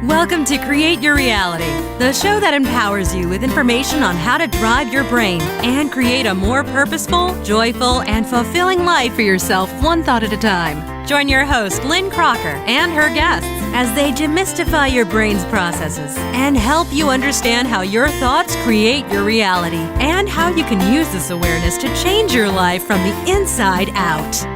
Welcome to Create Your Reality, the show that empowers you with information on how to drive your brain and create a more purposeful, joyful, and fulfilling life for yourself one thought at a time. Join your host, Lynn Crocker, and her guests as they demystify your brain's processes and help you understand how your thoughts create your reality and how you can use this awareness to change your life from the inside out.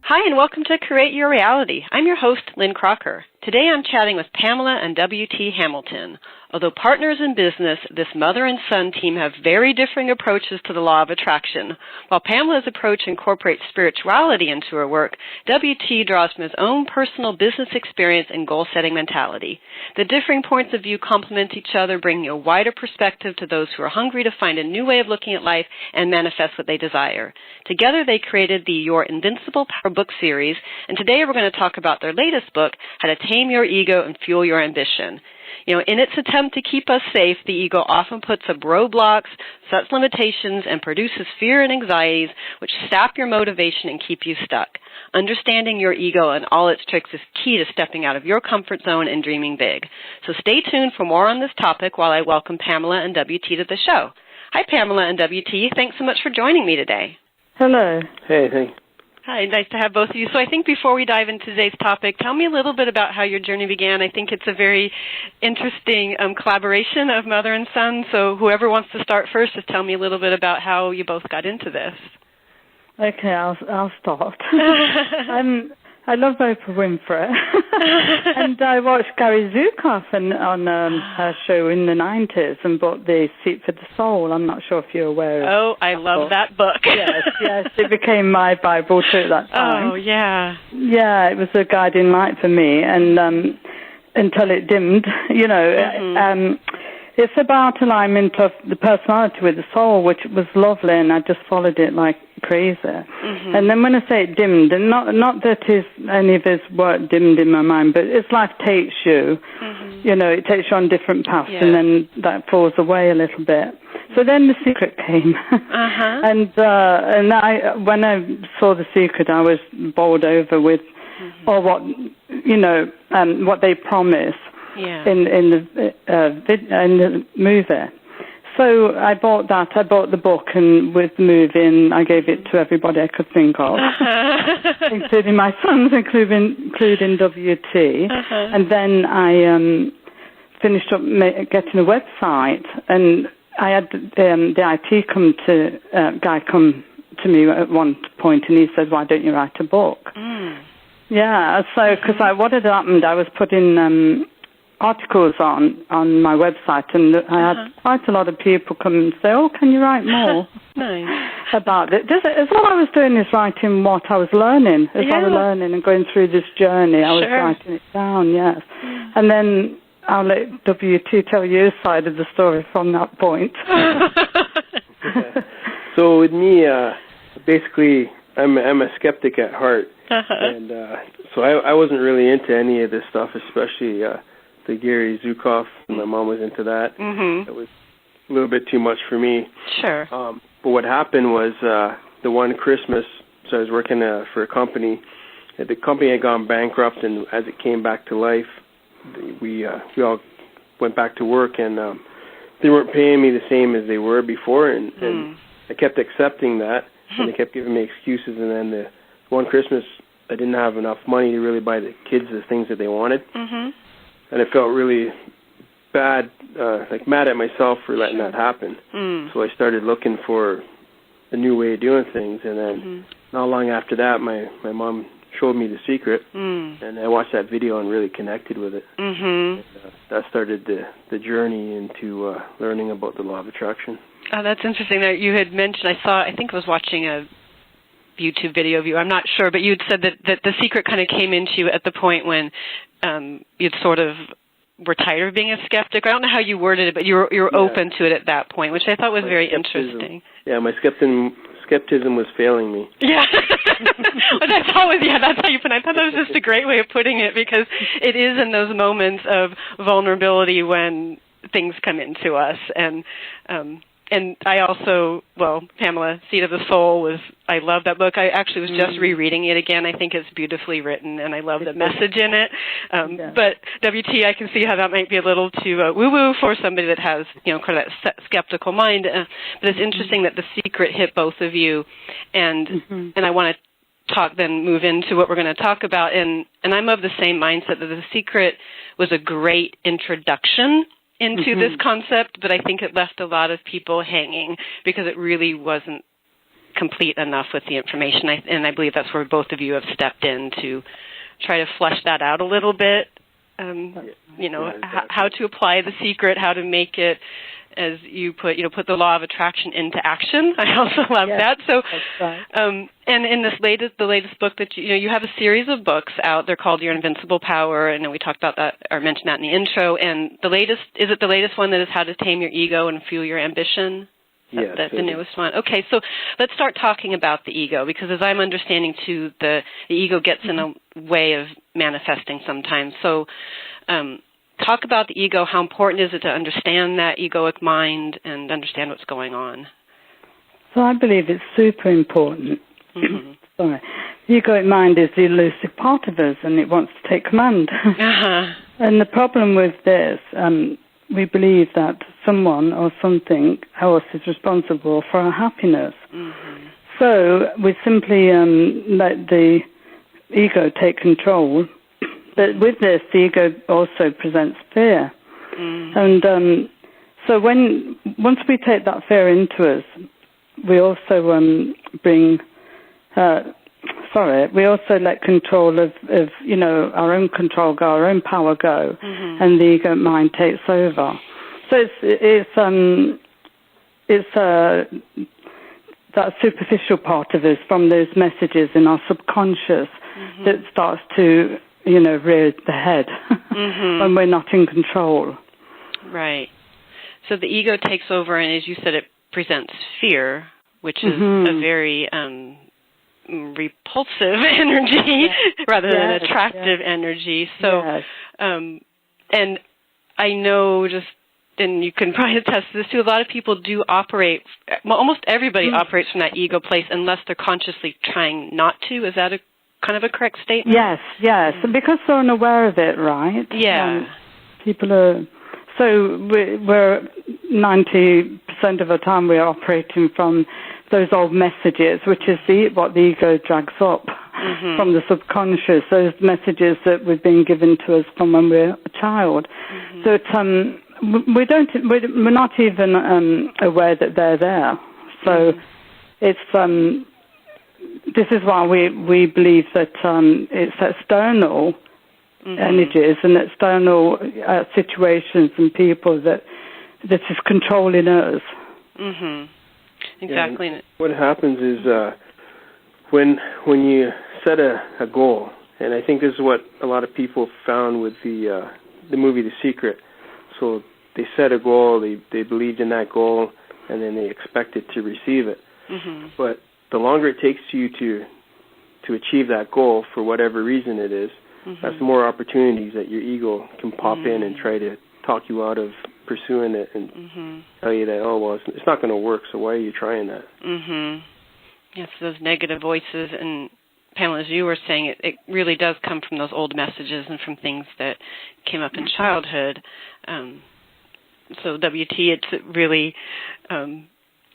Hi, and welcome to Create Your Reality. I'm your host, Lynn Crocker. Today I'm chatting with Pamela and W.T. Hamilton. Although partners in business, this mother and son team have very differing approaches to the law of attraction. While Pamela's approach incorporates spirituality into her work, W.T. draws from his own personal business experience and goal-setting mentality. The differing points of view complement each other, bringing a wider perspective to those who are hungry to find a new way of looking at life and manifest what they desire. Together, they created the Your Invincible Power book series, and today we're going to talk about their latest book, How to Tame Your Ego and Fuel Your Ambition. You know, in its attempt to keep us safe, the ego often puts up roadblocks, sets limitations, and produces fear and anxieties which sap your motivation and keep you stuck. Understanding your ego and all its tricks is key to stepping out of your comfort zone and dreaming big. So stay tuned for more on this topic while I welcome Pamela and W.T. to the show. Hi, Pamela and W.T. Thanks so much for joining me today. Hello. Hey, thanks. Hi, nice to have both of you. So I think before we dive into today's topic, tell me a little bit about how your journey began. I think it's a very interesting collaboration of mother and son. So whoever wants to start first, just tell me a little bit about how you both got into this. Okay, I'll start. I love Oprah Winfrey, and I watched Gary Zukav on her show in the 90s and bought the Seat for the Soul. I'm not sure if you're aware of Oh, I love that book. Yes, it became my Bible too at that time. Oh, yeah. Yeah, it was a guiding light for me, and until it dimmed, you know. Mm-hmm. It's about alignment of the personality with the soul, which was lovely, and I just followed it like crazy. Mm-hmm. And then when I say it dimmed, and not that any of his work dimmed in my mind, but it's life takes you, you know, it takes you on different paths, and then that falls away a little bit. So then The Secret came, and when I saw The Secret, I was bowled over with, or what, you know, what they promise. In the movie. So I bought that. I bought the book, and with the movie, and I gave it to everybody I could think of, including my sons, including W.T. And then I finished up getting a website, and I had the IT guy come to me at one point, and he said, "Why don't you write a book?" Yeah. So because what had happened, I was putting articles on my website, and I had quite a lot of people come and say, "Oh, can you write more?" Nice. About it. All I was doing is writing what I was learning. As I was learning and going through this journey, I was writing it down, yes. And then I'll let W.T. tell you his side of the story from that point. So with me, basically, I'm a skeptic at heart, and so I wasn't really into any of this stuff, especially the Gary Zukav. My mom was into that. It was a little bit too much for me. Sure. But what happened was the one Christmas, so I was working for a company. The company had gone bankrupt, and as it came back to life, we all went back to work, and they weren't paying me the same as they were before, and I kept accepting that, and they kept giving me excuses. And then the one Christmas, I didn't have enough money to really buy the kids the things that they wanted. And I felt really bad, like mad at myself for letting that happen. So I started looking for a new way of doing things. And then not long after that, my mom showed me The Secret, and I watched that video and really connected with it. And, that started the journey into learning about the law of attraction. Oh, that's interesting. That you had mentioned, I think I was watching a YouTube video of you, I'm not sure, but you had said that The Secret kind of came into you at the point when you'd sort of were tired of being a skeptic. I don't know how you worded it, but you were open to it at that point, which I thought was very interesting. Yeah, my skepticism was failing me. Yeah. Well, that's how you put it. I thought that was just a great way of putting it, because it is in those moments of vulnerability when things come into us. And and I also, Pamela, Seed of the Soul I love that book. I actually was just rereading it again. I think it's beautifully written, and I love the message in it. But WT, I can see how that might be a little too woo-woo for somebody that has, kind of that skeptical mind. But it's interesting that The Secret hit both of you, and I want to move into what we're going to talk about. And I'm of the same mindset that The Secret was a great introduction into this concept, but I think it left a lot of people hanging because it really wasn't complete enough with the information. And I believe that's where both of you have stepped in to try to flesh that out a little bit. How to apply The Secret, how to make it, as you put the law of attraction into action. I also love that. So, and in the latest book that you have a series of books out. They're called Your Invincible Power, and we talked about that or mentioned that in the intro. And the latest one that is How to Tame Your Ego and Fuel Your Ambition? Yes, the newest one. Okay, so let's start talking about the ego, because as I'm understanding too, the ego gets in a way of manifesting sometimes. So talk about the ego. How important is it to understand that egoic mind and understand what's going on? So I believe it's super important. Sorry. The egoic mind is the elusive part of us, and it wants to take command. And the problem with this, we believe that someone or something else is responsible for our happiness. So we simply let the ego take control. But with this, the ego also presents fear. And so once we take that fear into us, we also we also let control of our own control go, our own power go, and the ego mind takes over. So it's that superficial part of us from those messages in our subconscious that starts to rear the head when we're not in control. Right. So the ego takes over, and as you said, it presents fear, which is a very repulsive energy rather than an attractive energy. So, and I know and you can probably attest to this too, a lot of people do operate, almost everybody operates from that ego place unless they're consciously trying not to. Is that kind of a correct statement? Yes. Because they're unaware of it, right? Yeah. People are, so we're 90% of the time we're operating from those old messages, which is what the ego drags up from the subconscious, those messages that we've been given to us from when we're a child. So we're not even aware that they're there. So it's this is why we believe that it's external energies and external situations and people that is controlling us. Exactly. Yeah, what happens is when you set a goal, and I think this is what a lot of people found with the movie The Secret. So they set a goal, they believed in that goal, and then they expected to receive it. But the longer it takes you to achieve that goal, for whatever reason it is, that's the more opportunities that your ego can pop in and try to talk you out of pursuing it and tell you that, it's not going to work, so why are you trying that? Yes, those negative voices, and Pamela, as you were saying, it really does come from those old messages and from things that came up in childhood. So WT, it's really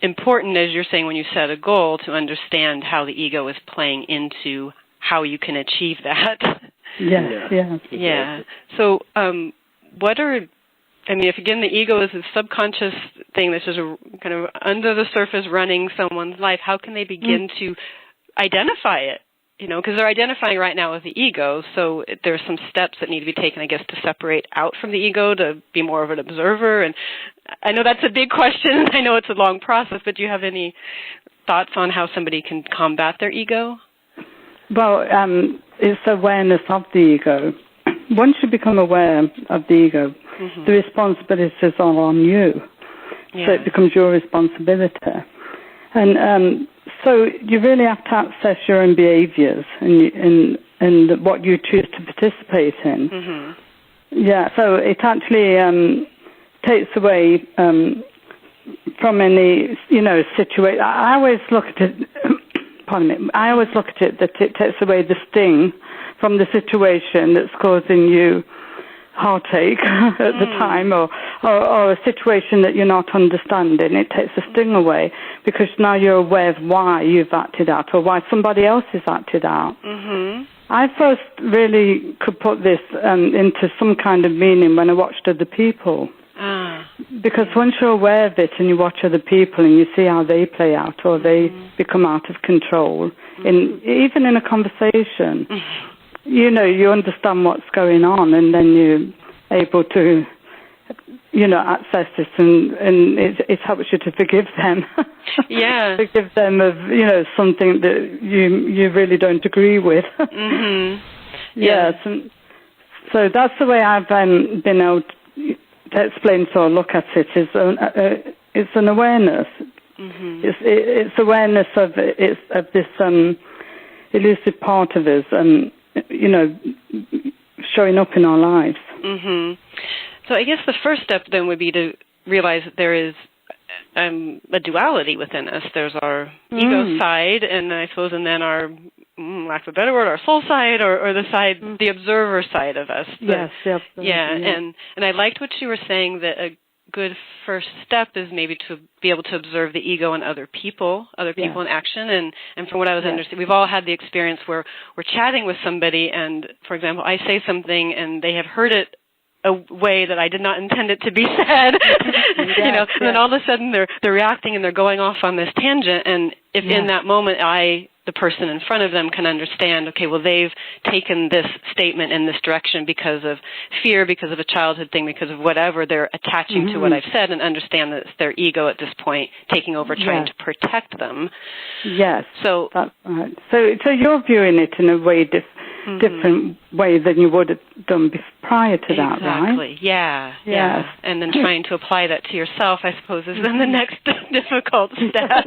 important, as you're saying, when you set a goal, to understand how the ego is playing into how you can achieve that. Yeah. So if again the ego is a subconscious thing that's just kind of under the surface running someone's life, how can they begin to identify it? Because they're identifying right now with the ego, so there's some steps that need to be taken, I guess, to separate out from the ego, to be more of an observer. And I know that's a big question. I know it's a long process, but do you have any thoughts on how somebody can combat their ego? Well, it's awareness of the ego. Once you become aware of the ego, the responsibilities are on you. So it becomes your responsibility. And so you really have to access your own behaviors and what you choose to participate in. So it actually takes away from any, situation. I always look at it, pardon me, I always look at it that it takes away the sting from the situation that's causing you heartache at the time, or a situation that you're not understanding. It takes the sting away because now you're aware of why you've acted out or why somebody else has acted out. Mm-hmm. I first really could put this into some kind of meaning when I watched other people. Because once you're aware of it and you watch other people and you see how they play out or they become out of control, even in a conversation, you understand what's going on, and then you're able to, access this, and it helps you to forgive them. Yeah. Forgive them of, something that you really don't agree with. Mm-hmm. Yes. So that's the way I've been able to explain or look at it. It's an awareness. Mm-hmm. It's awareness of this elusive part of us, showing up in our lives. Mm-hmm. So I guess the first step then would be to realize that there is a duality within us. There's our ego side, and I suppose, and then our, lack of a better word, our soul side, or the side, the observer side of us. Yes. Yeah, and I liked what you were saying, that a good first step is maybe to be able to observe the ego in other people in action. And from what I was understanding, we've all had the experience where we're chatting with somebody, and, for example, I say something, and they have heard it a way that I did not intend it to be said, and then all of a sudden they're reacting and they're going off on this tangent, and if in that moment the person in front of them can understand, okay, well, they've taken this statement in this direction because of fear, because of a childhood thing, because of whatever, they're attaching to what I've said, and understand that it's their ego at this point taking over, trying to protect them. Yes. So that's right. So you're viewing it in a way different way than you would have done prior to that, right? Exactly. Yeah. And then trying to apply that to yourself, I suppose, is then the next difficult step.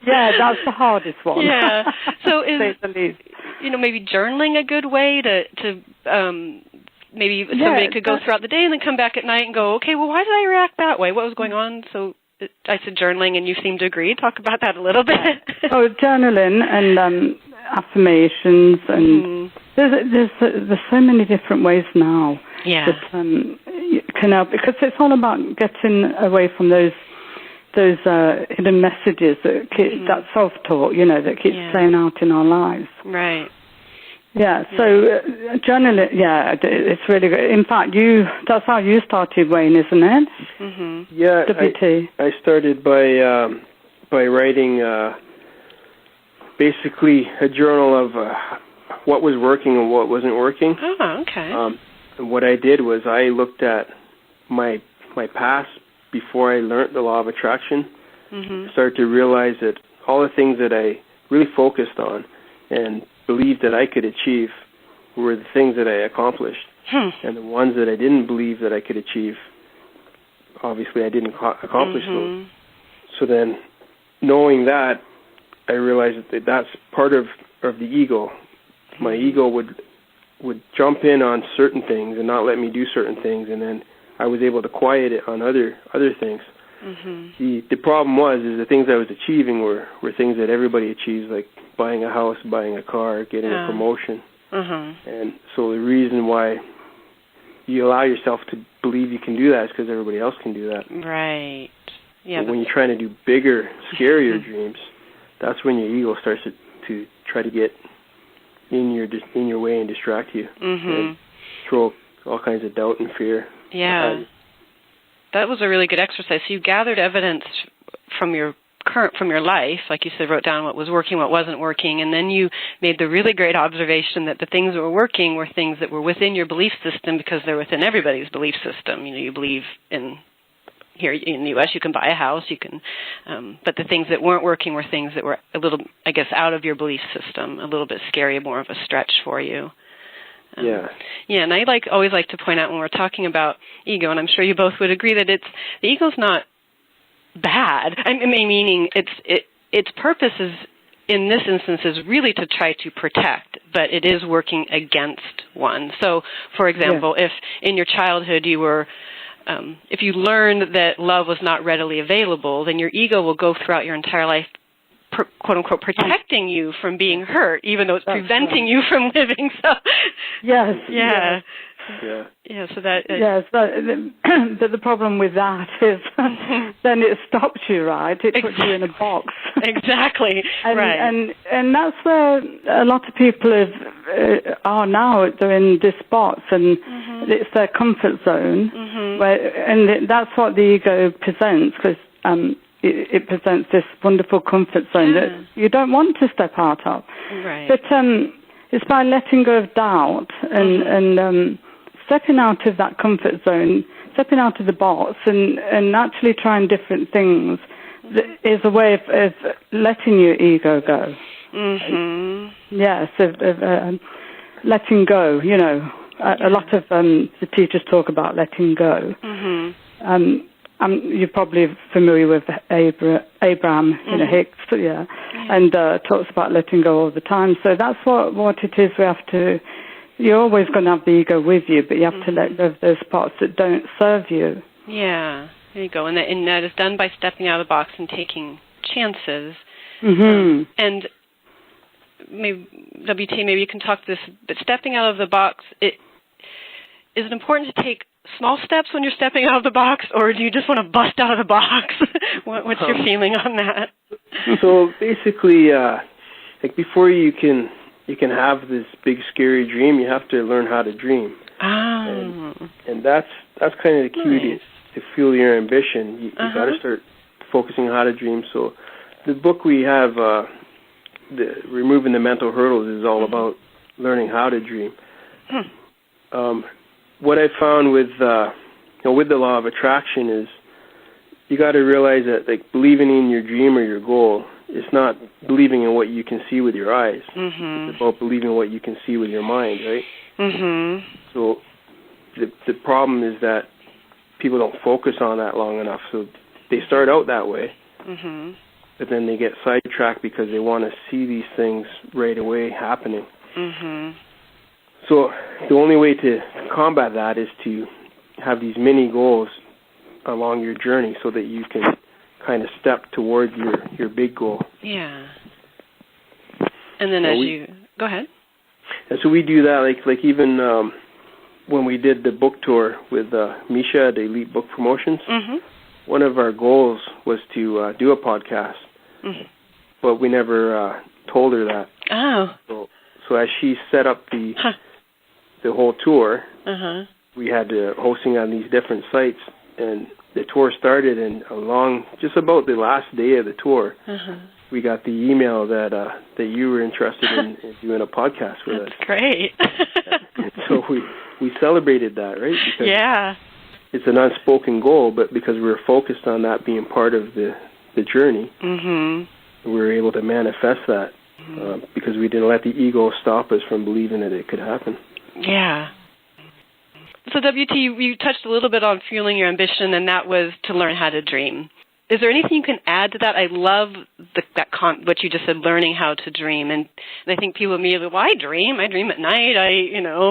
That's the hardest one. Yeah. So is maybe journaling a good way to maybe somebody could go throughout the day and then come back at night and go, okay, well, why did I react that way? What was going on? So I said journaling, and you seem to agree. Talk about that a little bit. Journaling and affirmations, and there's so many different ways now that can help, because it's all about getting away from those hidden messages that self-talk, that keeps playing out in our lives. Right. Yeah, so journaling, it's really good. In fact, that's how you started, Wayne, isn't it? Mm-hmm. Yeah, WT. I started by writing basically a journal of what was working and what wasn't working. Oh, okay. And what I did was I looked at my past before I learned the law of attraction. Mm-hmm. Started to realize that all the things that I really focused on and believed that I could achieve were the things that I accomplished. And the ones that I didn't believe that I could achieve, obviously I didn't accomplish those. So then, knowing that, I realized that that's part of the ego. My ego would jump in on certain things and not let me do certain things, and then I was able to quiet it on other things. Mm-hmm. The problem is the things I was achieving were things that everybody achieves, like buying a house, buying a car, getting a promotion. And so the reason why you allow yourself to believe you can do that is because everybody else can do that. Right. Yeah. But when you're trying to do bigger, scarier dreams, that's when your ego starts to try to get in your way and distract you, and throw all kinds of doubt and fear. Yeah. That was a really good exercise. So you gathered evidence from your life, like you said, wrote down what was working, what wasn't working, and then you made the really great observation that the things that were working were things that were within your belief system, because they're within everybody's belief system. You believe in, here in the U.S., you can buy a house, you can, but the things that weren't working were things that were a little, I guess, out of your belief system, a little bit scary, more of a stretch for you. Yeah, and I always like to point out when we're talking about ego, and I'm sure you both would agree that the ego's not bad. I mean, meaning its purpose is, in this instance, is really to try to protect, but it is working against one. So, for example, if in your childhood you were if you learn that love was not readily available, then your ego will go throughout your entire life, quote unquote, protecting you from being hurt, even though it's preventing you from living. So, yes, yeah. Yeah. Yeah, so that... yes, but the problem with that is then it stops you, right? It puts you in a box. Exactly, right. And that's where a lot of people are now. They're in this box, and it's their comfort zone. And that's what the ego presents, because it presents this wonderful comfort zone that you don't want to step out of. Right. But it's by letting go of doubt and stepping out of that comfort zone, stepping out of the box, and actually trying different things is a way of letting your ego go. Yes, letting go. You know, a lot of the teachers talk about letting go. You're probably familiar with Abraham Hicks, and talks about letting go all the time. So that's what it is. We have to. You're always going to have the ego with you, but you have to let go of those parts that don't serve you. Yeah, there you go. And that is done by stepping out of the box and taking chances. And maybe, WT, maybe you can talk to this, but stepping out of the box, is it important to take small steps when you're stepping out of the box, or do you just want to bust out of the box? What's your feeling on that? So basically, like before you can have this big scary dream, you have to learn how to dream. And that's kind of the key to fuel your ambition. You got to start focusing on how to dream. So the book we have, Removing the Mental Hurdles, is all about learning how to dream. What I found with the law of attraction is you got to realize that, like, believing in your dream or your goal, it's not believing in what you can see with your eyes. It's about believing in what you can see with your mind, right? So the problem is that people don't focus on that long enough. So they start out that way, but then they get sidetracked because they want to see these things right away happening. So the only way to combat that is to have these mini goals along your journey so that you can kind of step toward your big goal. Yeah. And then go ahead. And so we do that, like even when we did the book tour with Misha at Elite Book Promotions, one of our goals was to do a podcast, but we never told her that. Oh. So as she set up the whole tour, we had hosting on these different sites, and the tour started, and along just about the last day of the tour, we got the email that you were interested in doing a podcast with us. That's great. So we celebrated that, right? Because it's an unspoken goal, but because we were focused on that being part of the journey, we were able to manifest that because we didn't let the ego stop us from believing that it could happen. Yeah. So, WT, you touched a little bit on fueling your ambition, and that was to learn how to dream. Is there anything you can add to that? I love what you just said, learning how to dream. And I think people immediately, well, I dream at night.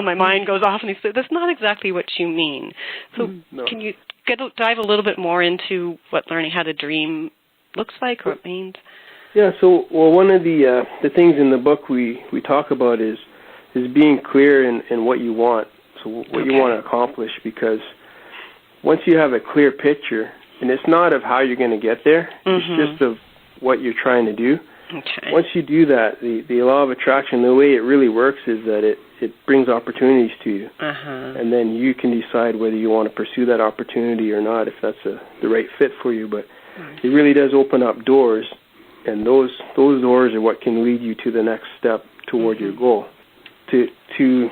My mind goes off, and that's not exactly what you mean. So can you dive a little bit more into what learning how to dream looks like or what it means? Yeah, so one of the things in the book we talk about is being clear in what you want. So what you want to accomplish, because once you have a clear picture, and it's not of how you're going to get there, it's just of what you're trying to do. Okay. Once you do that, the law of attraction, the way it really works is that it brings opportunities to you. And then you can decide whether you want to pursue that opportunity or not, if that's the right fit for you. But it really does open up doors, and those doors are what can lead you to the next step toward your goal. To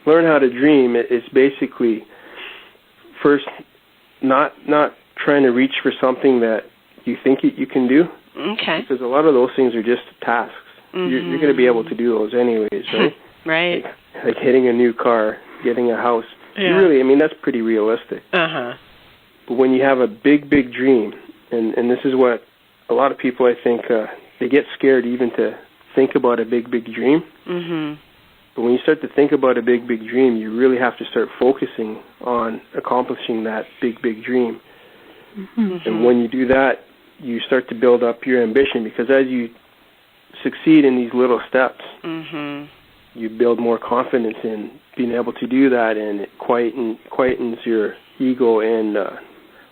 learn how to dream, it's basically first not trying to reach for something that you think you can do. Okay. Because a lot of those things are just tasks. You're going to be able to do those anyways, right? Right. Like getting a new car, getting a house. Yeah. That's pretty realistic. But when you have a big dream, and this is what a lot of people, I think, they get scared even to think about a big dream. But when you start to think about a big, big dream, you really have to start focusing on accomplishing that big, big dream. Mm-hmm. And when you do that, you start to build up your ambition, because as you succeed in these little steps, mm-hmm. you build more confidence in being able to do that, and it quietens your ego and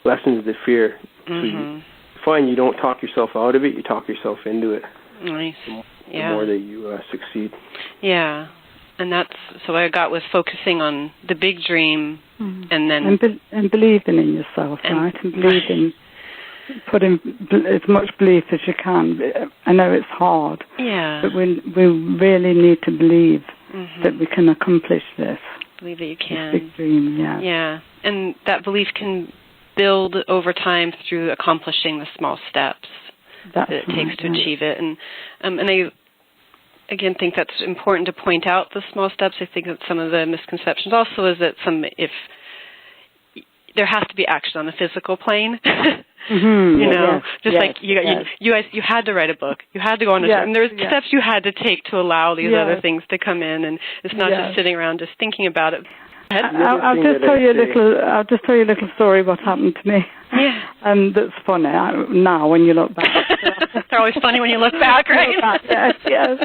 lessens the fear. Mm-hmm. So you find you don't talk yourself out of it, you talk yourself into it. Nice. The more that you succeed. Yeah. And that's, so what I got was focusing on the big dream, mm-hmm. and then... And believing in yourself, right? And believing, putting as much belief as you can. I know it's hard, but we really need to believe mm-hmm. that we can accomplish this. Believe that you can. This big dream, yeah. Yeah, and that belief can build over time through accomplishing the small steps that it takes to achieve it. And I... again, think that's important to point out, the small steps. I think that some of the misconceptions also is that if there has to be action on the physical plane. Mm-hmm. You had to write a book. You had to go on a trip. And there's steps you had to take to allow these other things to come in, and it's not just sitting around just thinking about it. I'll just tell you a little story what happened to me. Yeah. And that's funny now when you look back. They're always funny when you look back, right? Yes.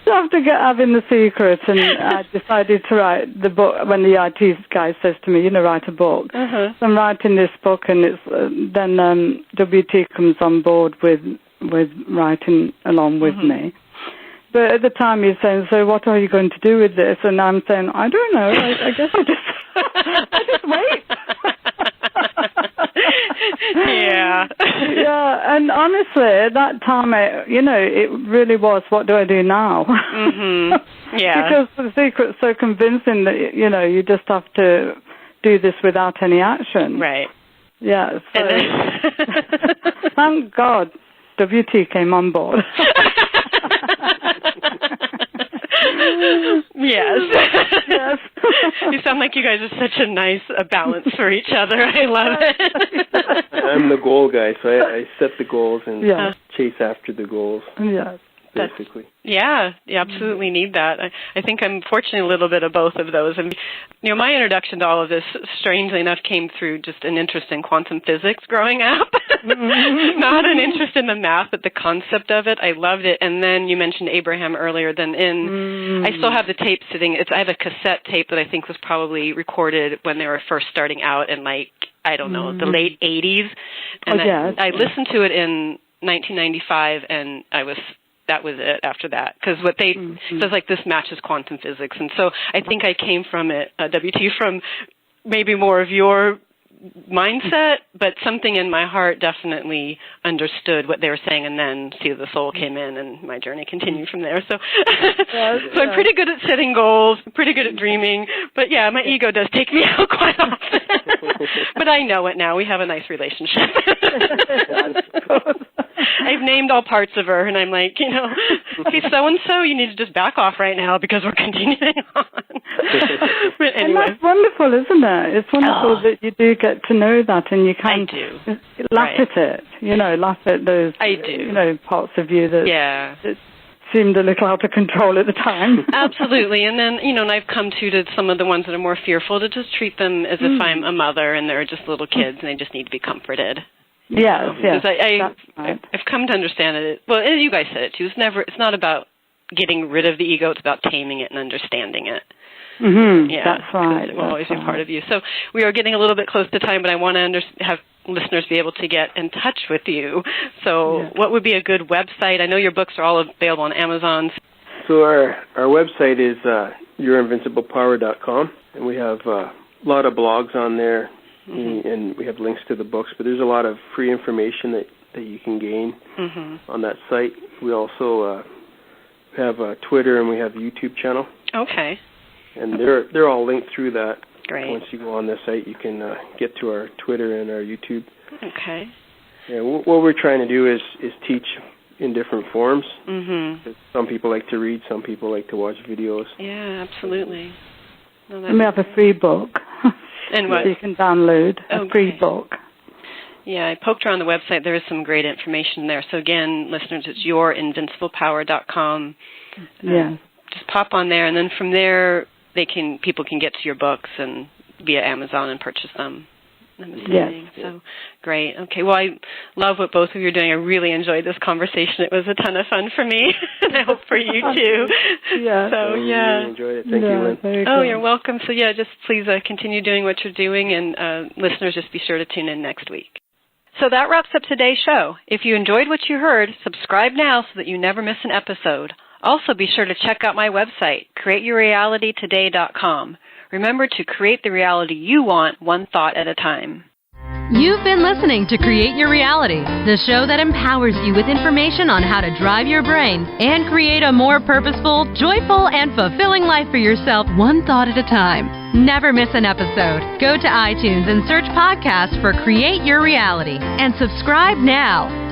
So after having the secret, and I decided to write the book when the IT guy says to me, write a book. Uh-huh. So I'm writing this book, and it's then WT comes on board with writing along with mm-hmm. me. But at the time he's saying, so what are you going to do with this? And I'm saying, I don't know. I guess I just wait. Yeah. Yeah, and honestly, at that time, it really was, what do I do now? Mm-hmm. Yeah. Because the secret's so convincing that, you just have to do this without any action. Right. Yeah. So, thank God WT came on board. Yes. You sound like you guys are such a nice balance for each other. I love it. I'm the goal guy, so I set the goals and chase after the goals. Yes. Basically. Yeah, you absolutely need that. I think I'm fortunate a little bit of both of those. And my introduction to all of this, strangely enough, came through just an interest in quantum physics growing up. Mm-hmm. Not an interest in the math, but the concept of it. I loved it. And then you mentioned Abraham earlier. I still have the tape sitting. I have a cassette tape that I think was probably recorded when they were first starting out in, the late 80s. And I listened to it in 1995, and that was it after that, because what they says, this matches quantum physics. And so I think I came from it, WT, from maybe more of your mindset, but something in my heart definitely understood what they were saying, and then Seed of the Soul came in, and my journey continued from there. So, so I'm pretty good at setting goals, pretty good at dreaming, but my ego does take me out quite often. But I know it now. We have a nice relationship. I've named all parts of her, and I'm like, hey, so-and-so, you need to just back off right now because we're continuing on. But anyway. And that's wonderful, isn't it? It's wonderful that you do get to know that, and you can laugh at it, laugh at those, parts of you that seemed a little out of control at the time. Absolutely. And then, and I've come to some of the ones that are more fearful to just treat them as if I'm a mother and they're just little kids and they just need to be comforted. Yes. I've come to understand it. Well, you guys said it too. It's not about getting rid of the ego. It's about taming it and understanding it. Mm-hmm. Yeah, that's right. It will always be part of you. So we are getting a little bit close to time, but I want to have listeners be able to get in touch with you. So what would be a good website? I know your books are all available on Amazon. So our website is yourinvinciblepower.com, and we have a lot of blogs on there. Mm-hmm. And we have links to the books, but there's a lot of free information that you can gain on that site. We also have Twitter, and we have a YouTube channel. Okay. And they're all linked through that. Great. Once you go on the site, you can get to our Twitter and our YouTube. Okay. Yeah, what we're trying to do is teach in different forms. Mm-hmm. Some people like to read, some people like to watch videos. Yeah, absolutely. And we have a free book. And what? So you can download a free book. Yeah, I poked around the website. There is some great information there. So again, listeners, it's yourinvinciblepower.com. Yes. just pop on there, and then from there people can get to your books and via Amazon and purchase them. Yes. So great. Okay. Well, I love what both of you are doing. I really enjoyed this conversation. It was a ton of fun for me, and I hope for you too. Yeah. So yeah. Really enjoyed it. Thank you, Lynn. Oh, you're welcome. So yeah, just please continue doing what you're doing, and listeners, just be sure to tune in next week. So that wraps up today's show. If you enjoyed what you heard, subscribe now so that you never miss an episode. Also, be sure to check out my website, createyourrealitytoday.com. Remember to create the reality you want, one thought at a time. You've been listening to Create Your Reality, the show that empowers you with information on how to drive your brain and create a more purposeful, joyful, and fulfilling life for yourself, one thought at a time. Never miss an episode. Go to iTunes and search podcasts for Create Your Reality and subscribe now.